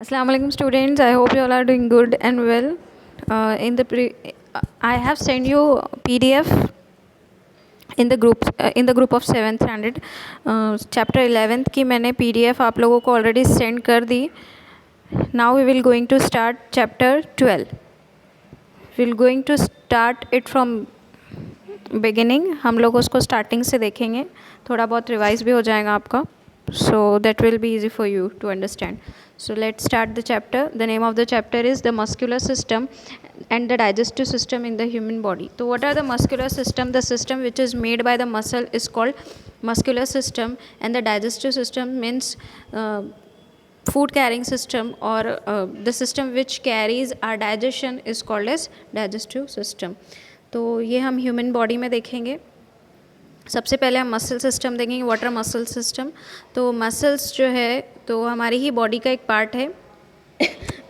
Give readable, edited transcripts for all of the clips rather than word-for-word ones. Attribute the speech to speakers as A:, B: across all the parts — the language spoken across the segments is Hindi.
A: Assalamu alaikum students. I hope you all are doing good and well. I have sent you PDF in the group of 7th standard chapter 11th की मैंने PDF आप लोगों को already send कर दी. Now we will going to start chapter 12. We will going to start it from beginning. हम लोग उसको starting से देखेंगे, थोड़ा बहुत revise भी हो जाएगा आपका, so that will be easy for you to understand. So let's start the chapter. The name of the chapter is the muscular system and the digestive system in the human body. So what are the muscular system? The system which is made by the muscle is called muscular system, and the digestive system means food carrying system, or the system which carries our digestion is called as digestive system. तो ये हम ह्यूमन बॉडी में देखेंगे. सबसे पहले हम मसल सिस्टम देखेंगे. What are muscle system? तो मसल्स जो है तो हमारी ही बॉडी का एक पार्ट है.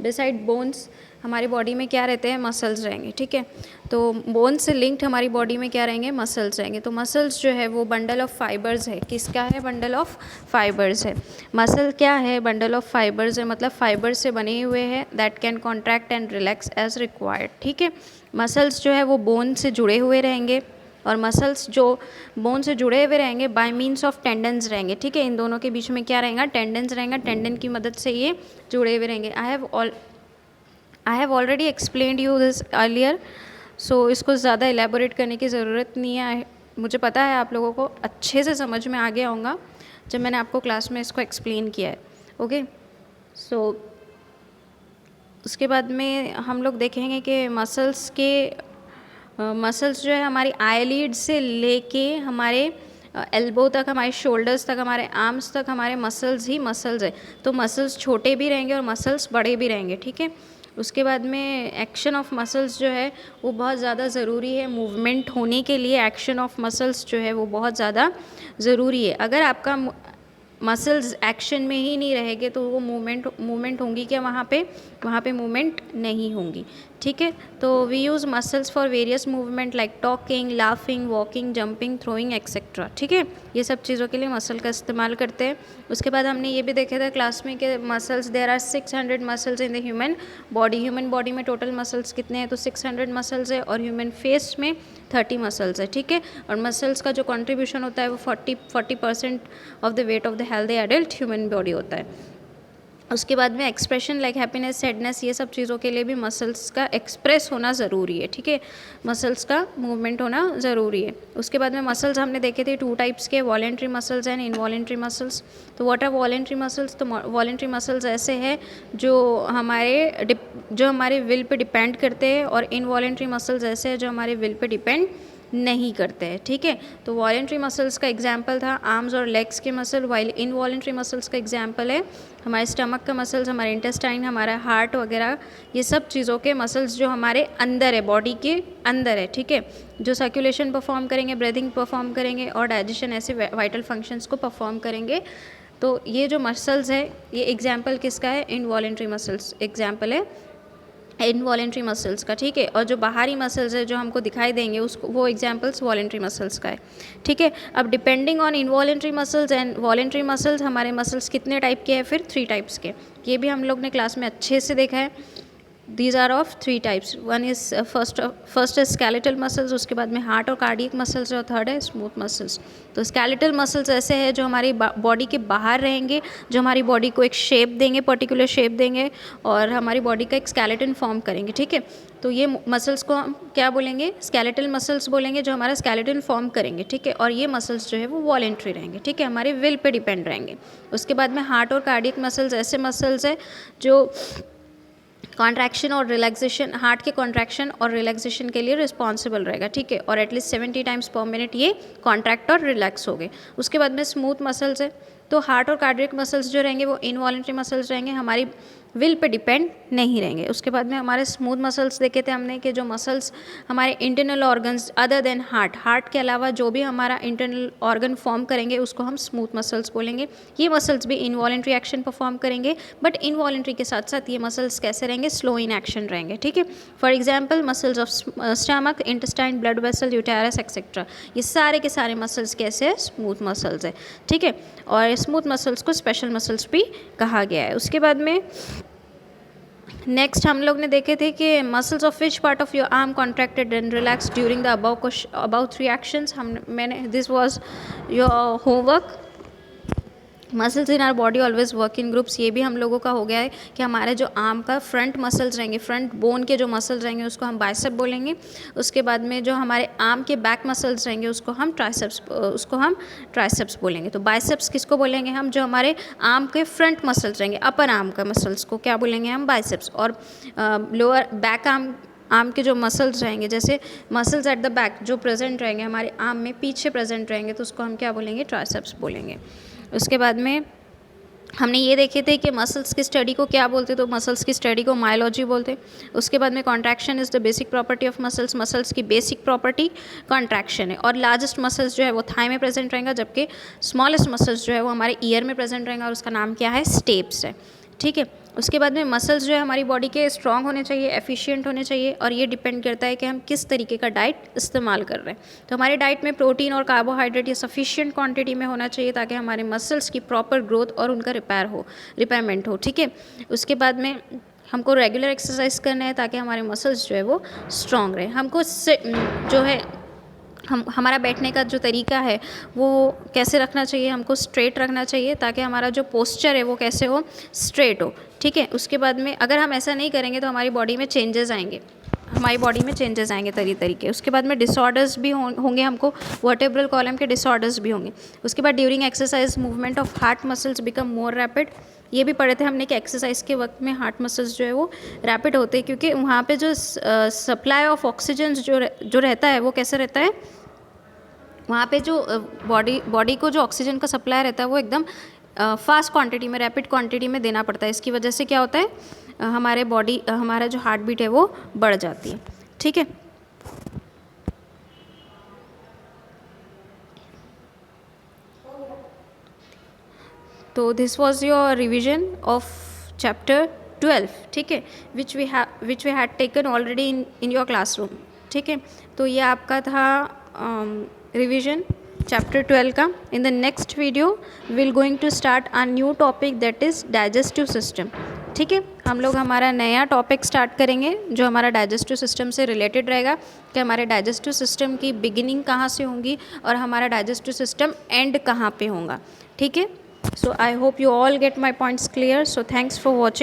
A: बिसाइड बोन्स हमारी बॉडी में क्या रहते हैं? मसल्स रहेंगे. ठीक है, तो बोन से लिंक्ड हमारी बॉडी में क्या रहेंगे? मसल्स रहेंगे. तो मसल्स जो है वो बंडल ऑफ फाइबर्स है. किसका है? बंडल ऑफ फाइबर्स है. मसल क्या है? बंडल ऑफ फाइबर्स है, मतलब फाइबर से बने हुए हैं that can contract and relax as required. ठीक है, मसल्स जो है वो बोन से जुड़े हुए रहेंगे, और मसल्स जो बोन से जुड़े हुए रहेंगे बाय मीन्स ऑफ टेंडन्स रहेंगे. ठीक है, इन दोनों के बीच में क्या रहेगा? टेंडन्स रहेगा. टेंडन की मदद से ये जुड़े हुए रहेंगे. I have already explained you this earlier, so इसको ज़्यादा एलेबोरेट करने की ज़रूरत नहीं है. मुझे पता है आप लोगों को अच्छे से समझ में आ गया होगा जब मैंने आपको क्लास में इसको एक्सप्लेन किया है. ओके, सो उसके बाद में हम लोग देखेंगे कि मसल्स जो है हमारी आईलिड से लेके हमारे एल्बो तक, हमारे शोल्डर्स तक, हमारे आर्म्स तक हमारे मसल्स ही मसल्स है. तो मसल्स छोटे भी रहेंगे और मसल्स बड़े भी रहेंगे. ठीक है, उसके बाद में एक्शन ऑफ मसल्स जो है वो बहुत ज़्यादा ज़रूरी है. मूवमेंट होने के लिए एक्शन ऑफ मसल्स जो है वो बहुत ज़्यादा ज़रूरी है. अगर आपका मसल्स एक्शन में ही नहीं रहेंगे तो वो मूवमेंट होंगी क्या? वहाँ पे मूवमेंट नहीं होंगी. ठीक है, तो we use muscles for various movement like talking, laughing, walking, jumping, throwing etcetera. ठीक है, ये सब चीज़ों के लिए मसल का इस्तेमाल करते हैं. उसके बाद हमने ये भी देखा था क्लास में कि muscles, there are 600 muscles in the human body. Human body में टोटल मसल्स कितने हैं? तो 600 मसल्स है, और ह्यूमन फेस में 30 मसल्स है. ठीक है, और मसल्स का जो कॉन्ट्रीब्यूशन होता है वो 40% of the weight of the healthy adult human body होता है. उसके बाद में एक्सप्रेशन लाइक हैप्पीनेस, सैडनेस, ये सब चीज़ों के लिए भी मसल्स का एक्सप्रेस होना ज़रूरी है. ठीक है, मसल्स का मूवमेंट होना ज़रूरी है. उसके बाद में मसल्स हमने देखे थे 2 टाइप्स के, voluntary muscles and involuntary muscles. तो व्हाट आर वॉलेंट्री मसल्स? तो वॉलेंट्री मसल्स ऐसे हैं जो हमारे विल पे डिपेंड करते हैं, और इनवॉलेंट्री मसल्स ऐसे हैं जो हमारे विल पे डिपेंड नहीं करते हैं. ठीक है, तो वॉलेंट्री मसल्स का एग्जांपल था आर्म्स और लेग्स के मसल, वाइल इनवॉलेंट्री मसल्स का एग्जांपल है हमारे स्टमक का मसल्स, हमारे इंटेस्टाइन, हमारा हार्ट वगैरह. ये सब चीज़ों के मसल्स जो हमारे अंदर है, बॉडी के अंदर है. ठीक है, जो सर्कुलेशन परफॉर्म करेंगे, ब्रीदिंग परफॉर्म करेंगे, और डाइजेशन, ऐसे वाइटल फंक्शंस को परफॉर्म करेंगे. तो ये जो मसल्स है ये एग्जाम्पल किसका है? इनवॉलेंट्री मसल्स एग्जाम्पल है इनवॉलेंट्री मसल्स का. ठीक है, और जो बाहरी मसल्स है जो हमको दिखाई देंगे उसको, वो एग्जांपल्स वॉलेंट्री मसल्स का है. ठीक है, अब depending on involuntary muscles and voluntary muscles, हमारे मसल्स कितने टाइप के हैं? फिर 3 टाइप्स के. ये भी हम लोग ने क्लास में अच्छे से देखा है. These are of 3 types. One is first is skeletal muscles, उसके बाद में हार्ट और कार्डियक मसल्स, और थर्ड है स्मूथ मसल्स. तो स्केलेटल मसल्स ऐसे हैं जो हमारी बॉडी के बाहर रहेंगे, जो हमारी बॉडी को एक शेप देंगे, पर्टिकुलर शेप देंगे, और हमारी बॉडी का एक स्केलेटन फॉर्म करेंगे. ठीक है, तो ये मसल्स को हम क्या बोलेंगे? स्केलेटल मसल्स बोलेंगे, जो हमारा स्केलेटन फॉर्म करेंगे. ठीक है, और ये मसल्स जो है वो वॉलेंट्री रहेंगे. ठीक है, हमारे विल पे डिपेंड रहेंगे. उसके बाद में हार्ट और कार्डियक मसल्स ऐसे मसल्स है जो कॉन्ट्रैक्शन और रिलैक्सेशन, हार्ट के कॉन्ट्रैक्शन और रिलैक्सेशन के लिए रिस्पॉन्सिबल रहेगा. ठीक है, और एटलीस्ट 70 टाइम्स पर मिनट ये कॉन्ट्रैक्ट और रिलैक्स हो गए. उसके बाद में स्मूथ मसल्स है. तो हार्ट और कार्डियक मसल्स जो रहेंगे वो इनवॉलेंट्री मसल्स रहेंगे, हमारी विल पे डिपेंड नहीं रहेंगे. उसके बाद में हमारे स्मूथ मसल्स देखे थे हमने कि जो मसल्स हमारे internal organs other than heart के अलावा जो भी हमारा इंटरनल ऑर्गन फॉर्म करेंगे उसको हम स्मूथ मसल्स बोलेंगे. ये मसल्स भी इनवॉलेंट्री एक्शन परफॉर्म करेंगे, बट इनवॉलेंट्री के साथ साथ ये मसल्स कैसे रहेंगे? स्लो इन एक्शन रहेंगे. ठीक है, for example muscles of stomach, intestine, blood vessel, uterus etcetera, ये सारे के सारे मसल्स कैसे है? स्मूथ मसल्स है. ठीक है, और स्मूथ मसल्स को स्पेशल मसल्स भी कहा गया है. उसके बाद में नेक्स्ट हम लोग ने देखे थे कि muscles of which part of your arm contracted and relax during the about 3 actions. This was your homework. Muscles in our body always work in groups. ये भी हम लोगों का हो गया है कि हमारे जो आर्म का फ्रंट मसल्स रहेंगे, फ्रंट बोन के जो मसल्स रहेंगे उसको हम बाइसेप बोलेंगे. उसके बाद में जो हमारे आर्म के बैक मसल्स रहेंगे उसको हम ट्राइसेप्स बोलेंगे. तो बाइसेप्स किसको बोलेंगे हम? जो हमारे आर्म के फ्रंट मसल्स रहेंगे, अपर आर्म का मसल्स को क्या बोलेंगे हम? बाइसेप्स. और लोअर बैक आर्म के जो मसल्स रहेंगे, जैसे मसल्स एट द बैक जो प्रेजेंट रहेंगे हमारे आर्म में पीछे प्रेजेंट रहेंगे, तो उसको हम क्या बोलेंगे? ट्राइसेप्स बोलेंगे. उसके बाद में हमने ये देखे थे कि मसल्स की स्टडी को क्या बोलते, तो मसल्स की स्टडी को मायोलॉजी बोलते. उसके बाद में contraction is the basic property of muscles. Muscles की बेसिक प्रॉपर्टी कॉन्ट्रैक्शन है. और लार्जेस्ट मसल्स जो है वो थाई में प्रेजेंट रहेगा, जबकि स्मॉलेस्ट मसल्स जो है वो हमारे ईयर में प्रेजेंट रहेगा और उसका नाम क्या है? स्टेप्स है. ठीक है. उसके बाद में मसल्स जो है हमारी बॉडी के स्ट्रॉन्ग होने चाहिए, एफिशिएंट होने चाहिए, और ये डिपेंड करता है कि हम किस तरीके का डाइट इस्तेमाल कर रहे हैं. तो हमारी डाइट में प्रोटीन और कार्बोहाइड्रेट ये सफिशिएंट क्वांटिटी में होना चाहिए ताकि हमारे मसल्स की प्रॉपर ग्रोथ और उनका रिपेयरमेंट हो. ठीक है. उसके बाद में हमको रेगुलर एक्सरसाइज करना है ताकि हमारे मसल्स जो है वो स्ट्रॉन्ग रहे. हमको जो है हमारा बैठने का जो तरीका है वो कैसे रखना चाहिए? हमको स्ट्रेट रखना चाहिए ताकि हमारा जो पोस्चर है वो कैसे हो? स्ट्रेट हो. ठीक है. उसके बाद में अगर हम ऐसा नहीं करेंगे तो हमारी बॉडी में चेंजेस आएंगे, तरीके. उसके बाद में डिसऑर्डर्स भी होंगे, हमको वर्टेब्रल कॉलम के डिसऑर्डर्स भी होंगे. उसके बाद during exercise movement of heart muscles become more rapid. ये भी पढ़े थे हमने कि एक्सरसाइज के वक्त में हार्ट मसल्स जो है वो रैपिड होते हैं, क्योंकि वहाँ पे जो सप्लाई ऑफ ऑक्सीजन जो रहता है वो कैसे रहता है? वहाँ पे जो बॉडी को जो ऑक्सीजन का सप्लाई रहता है वो एकदम फास्ट क्वांटिटी में, रैपिड क्वांटिटी में देना पड़ता है. इसकी वजह से क्या होता है? हमारा जो हार्ट बीट है वो बढ़ जाती है. ठीक है. तो this was your revision of chapter 12. ठीक है. Which we had taken already in your classroom. ठीक है. तो ये आपका था रिवीजन चैप्टर 12 का. In the next video will going to start a new topic that is digestive system. ठीक है. हम लोग हमारा नया टॉपिक स्टार्ट करेंगे जो हमारा डाइजेस्टिव सिस्टम से रिलेटेड रहेगा, कि हमारे डाइजेस्टिव सिस्टम की बिगिनिंग कहाँ से होंगी और हमारा डाइजेस्टिव सिस्टम एंड कहाँ पे होगा. ठीक है. So I hope you all get my points clear. So thanks for watching.